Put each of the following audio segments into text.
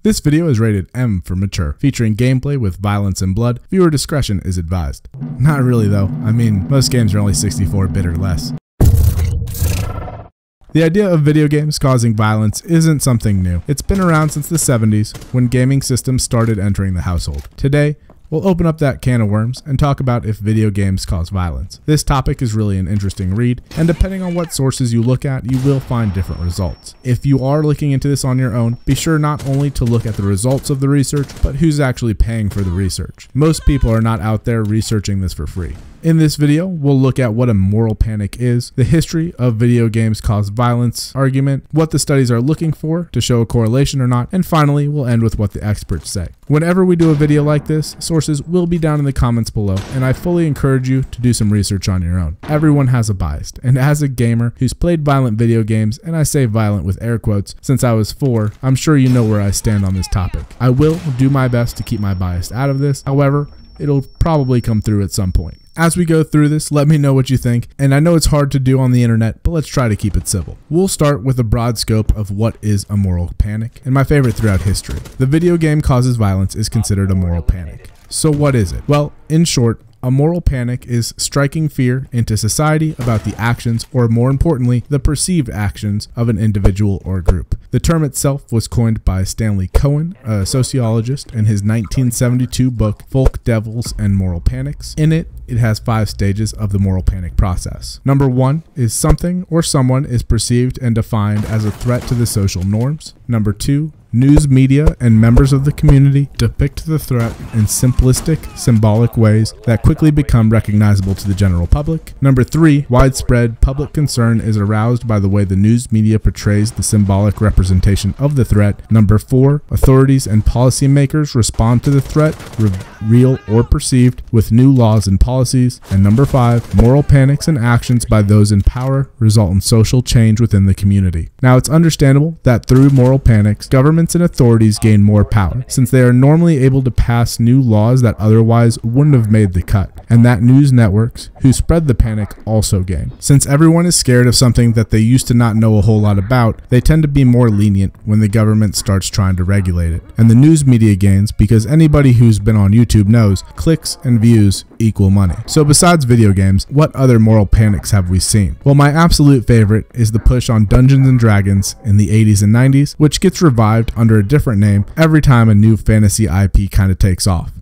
This video is rated M for mature, featuring gameplay with violence and blood. Viewer discretion is advised. Not really though, I mean, most games are only 64-bit or less. The idea of video games causing violence isn't something new. It's been around since the 70s, when gaming systems started entering the household. Today, we'll open up that can of worms and talk about if video games cause violence. This topic is really an interesting read, and depending on what sources you look at, you will find different results. If you are looking into this on your own, be sure not only to look at the results of the research, but who's actually paying for the research. Most people are not out there researching this for free. In this video, we'll look at what a moral panic is, the history of video games cause violence argument, what the studies are looking for to show a correlation or not, and finally, we'll end with what the experts say. Whenever we do a video like this, sources will be down in the comments below, and I fully encourage you to do some research on your own. Everyone has a bias, and as a gamer who's played violent video games, and I say violent with air quotes, since I was 4, I'm sure you know where I stand on this topic. I will do my best to keep my bias out of this, however, it'll probably come through at some point. As we go through this, let me know what you think, and I know it's hard to do on the internet, but let's try to keep it civil. We'll start with a broad scope of what is a moral panic, and my favorite throughout history. The video game causes violence is considered a moral panic. So what is it? Well, in short, a moral panic is striking fear into society about the actions, or more importantly, the perceived actions of an individual or group. The term itself was coined by Stanley Cohen, a sociologist, in his 1972 book, Folk Devils and Moral Panics. In it has 5 stages of the moral panic process. Number 1 is something or someone is perceived and defined as a threat to the social norms. Number 2, news media and members of the community depict the threat in simplistic, symbolic ways that quickly become recognizable to the general public. Number 3, widespread public concern is aroused by the way the news media portrays the symbolic representation of the threat. Number 4, authorities and policymakers respond to the threat, real or perceived, with new laws and policies. And number 5, moral panics and actions by those in power result in social change within the community. Now, it's understandable that through moral panics, governments and authorities gain more power, since they are normally able to pass new laws that otherwise wouldn't have made the cut, and that news networks who spread the panic also gain. Since everyone is scared of something that they used to not know a whole lot about, they tend to be more lenient when the government starts trying to regulate it. And the news media gains because anybody who's been on YouTube knows clicks and views equal money. So besides video games, what other moral panics have we seen? Well, my absolute favorite is the push on Dungeons and Dragons in the 80s and 90s, which gets revived under a different name every time a new fantasy IP kind of takes off,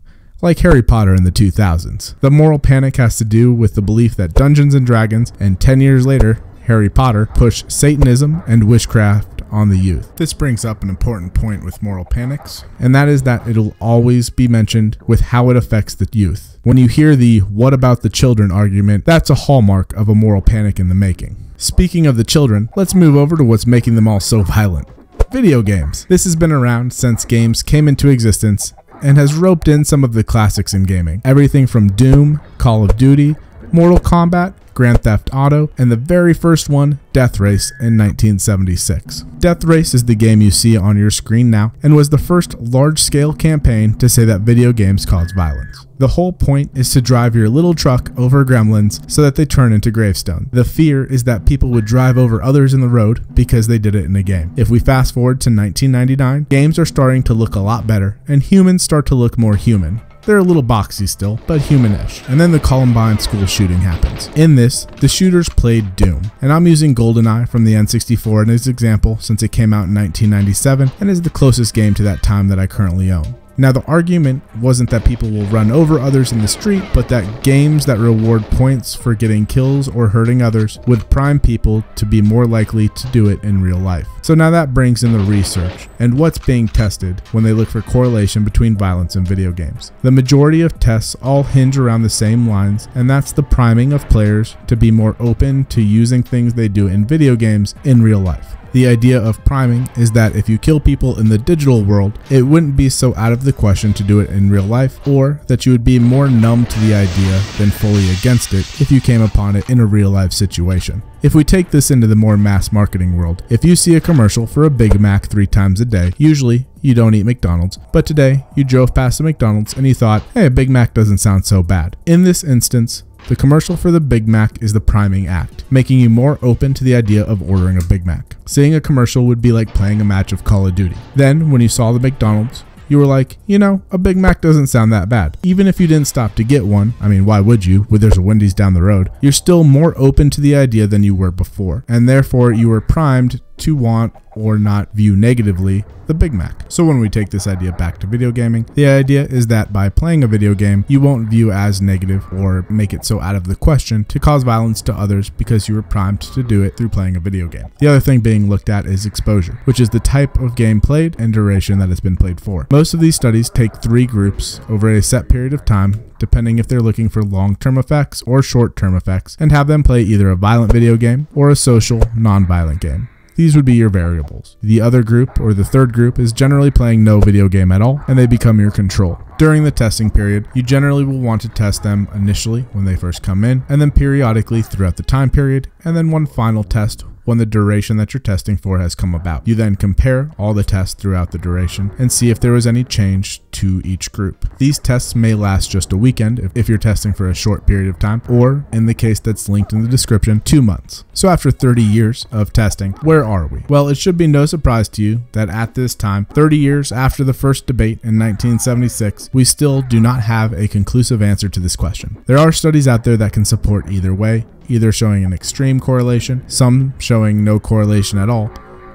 like Harry Potter in the 2000s. The moral panic has to do with the belief that Dungeons and Dragons, and 10 years later, Harry Potter, push Satanism and witchcraft on the youth. This brings up an important point with moral panics, and that is that it'll always be mentioned with how it affects the youth. When you hear the "what about the children" argument, that's a hallmark of a moral panic in the making. Speaking of the children, let's move over to what's making them all so violent. Video games. This has been around since games came into existence and has roped in some of the classics in gaming. Everything from Doom, Call of Duty, Mortal Kombat, Grand Theft Auto, and the very first one, Death Race, in 1976. Death Race is the game you see on your screen now, and was the first large-scale campaign to say that video games cause violence. The whole point is to drive your little truck over gremlins so that they turn into gravestones. The fear is that people would drive over others in the road because they did it in a game. If we fast forward to 1999, games are starting to look a lot better, and humans start to look more human. They're a little boxy still, but humanish. And then the Columbine school shooting happens. In this, the shooters played Doom. And I'm using Goldeneye from the N64 as an example since it came out in 1997 and is the closest game to that time that I currently own. Now, the argument wasn't that people will run over others in the street, but that games that reward points for getting kills or hurting others would prime people to be more likely to do it in real life. So now that brings in the research and what's being tested when they look for correlation between violence and video games. The majority of tests all hinge around the same lines, and that's the priming of players to be more open to using things they do in video games in real life. The idea of priming is that if you kill people in the digital world, it wouldn't be so out of the question to do it in real life, or that you would be more numb to the idea than fully against it if you came upon it in a real life situation. If we take this into the more mass marketing world, if you see a commercial for a Big Mac 3 times a day, usually you don't eat McDonald's, but today you drove past a McDonald's and you thought, hey, a Big Mac doesn't sound so bad. In this instance, The commercial for the Big Mac is the priming act, making you more open to the idea of ordering a Big Mac. Seeing a commercial would be like playing a match of Call of Duty. Then, when you saw the McDonald's, you were like, you know, a Big Mac doesn't sound that bad. Even if you didn't stop to get one, I mean, why would you, when there's a Wendy's down the road? You're still more open to the idea than you were before, and therefore you were primed to want or not view negatively the Big Mac. So when we take this idea back to video gaming, the idea is that by playing a video game, you won't view as negative or make it so out of the question to cause violence to others because you were primed to do it through playing a video game. The other thing being looked at is exposure, which is the type of game played and duration that it's been played for. Most of these studies take 3 groups over a set period of time, depending if they're looking for long-term effects or short-term effects, and have them play either a violent video game or a social, non-violent game. These would be your variables. The other group, or the third group, is generally playing no video game at all, and they become your control. During the testing period, you generally will want to test them initially when they first come in, and then periodically throughout the time period, and then one final test when the duration that you're testing for has come about. You then compare all the tests throughout the duration and see if there was any change to each group. These tests may last just a weekend if you're testing for a short period of time, or in the case that's linked in the description, 2 months. So after 30 years of testing, where are we? Well, it should be no surprise to you that at this time, 30 years after the first debate in 1976, we still do not have a conclusive answer to this question. There are studies out there that can support either way, either showing an extreme correlation, some showing no correlation at all,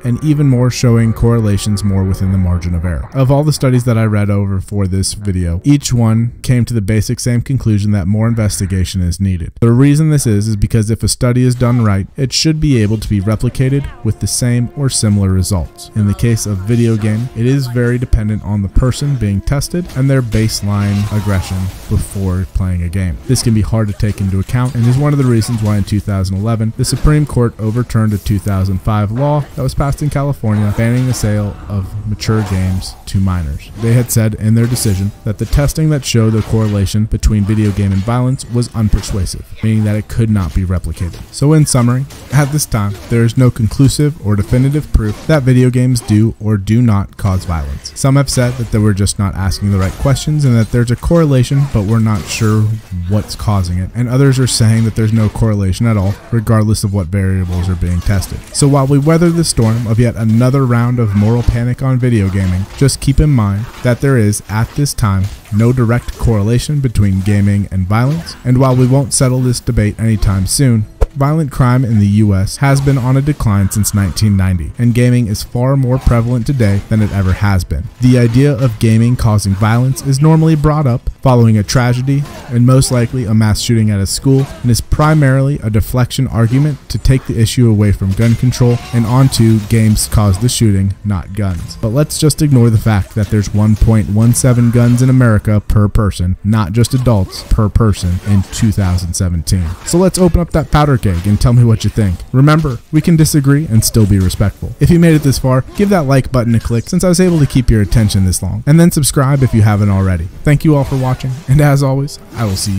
and even more showing correlations more within the margin of error. Of all the studies that I read over for this video, each one came to the basic same conclusion that more investigation is needed. The reason this is because if a study is done right, it should be able to be replicated with the same or similar results. In the case of video game, it is very dependent on the person being tested and their baseline aggression before playing a game. This can be hard to take into account and is one of the reasons why in 2011, the Supreme Court overturned a 2005 law that was passed in California banning the sale of mature games to minors. They had said in their decision that the testing that showed the correlation between video game and violence was unpersuasive, meaning that it could not be replicated. So in summary, at this time, there is no conclusive or definitive proof that video games do or do not cause violence. Some have said that they were just not asking the right questions and that there's a correlation, but we're not sure what's causing it. And others are saying that there's no correlation at all, regardless of what variables are being tested. So while we weather the storm of yet another round of moral panic on video gaming, just keep in mind that there is, at this time, no direct correlation between gaming and violence, and while we won't settle this debate anytime soon, violent crime in the US has been on a decline since 1990, and gaming is far more prevalent today than it ever has been. The idea of gaming causing violence is normally brought up following a tragedy, and most likely a mass shooting at a school, and is primarily a deflection argument to take the issue away from gun control and onto games caused the shooting, not guns. But let's just ignore the fact that there's 1.17 guns in America per person, not just adults per person in 2017. So let's open up that powder keg and tell me what you think. Remember, we can disagree and still be respectful. If you made it this far, give that like button a click since I was able to keep your attention this long, and then subscribe if you haven't already. Thank you all for watching, and as always, I will see you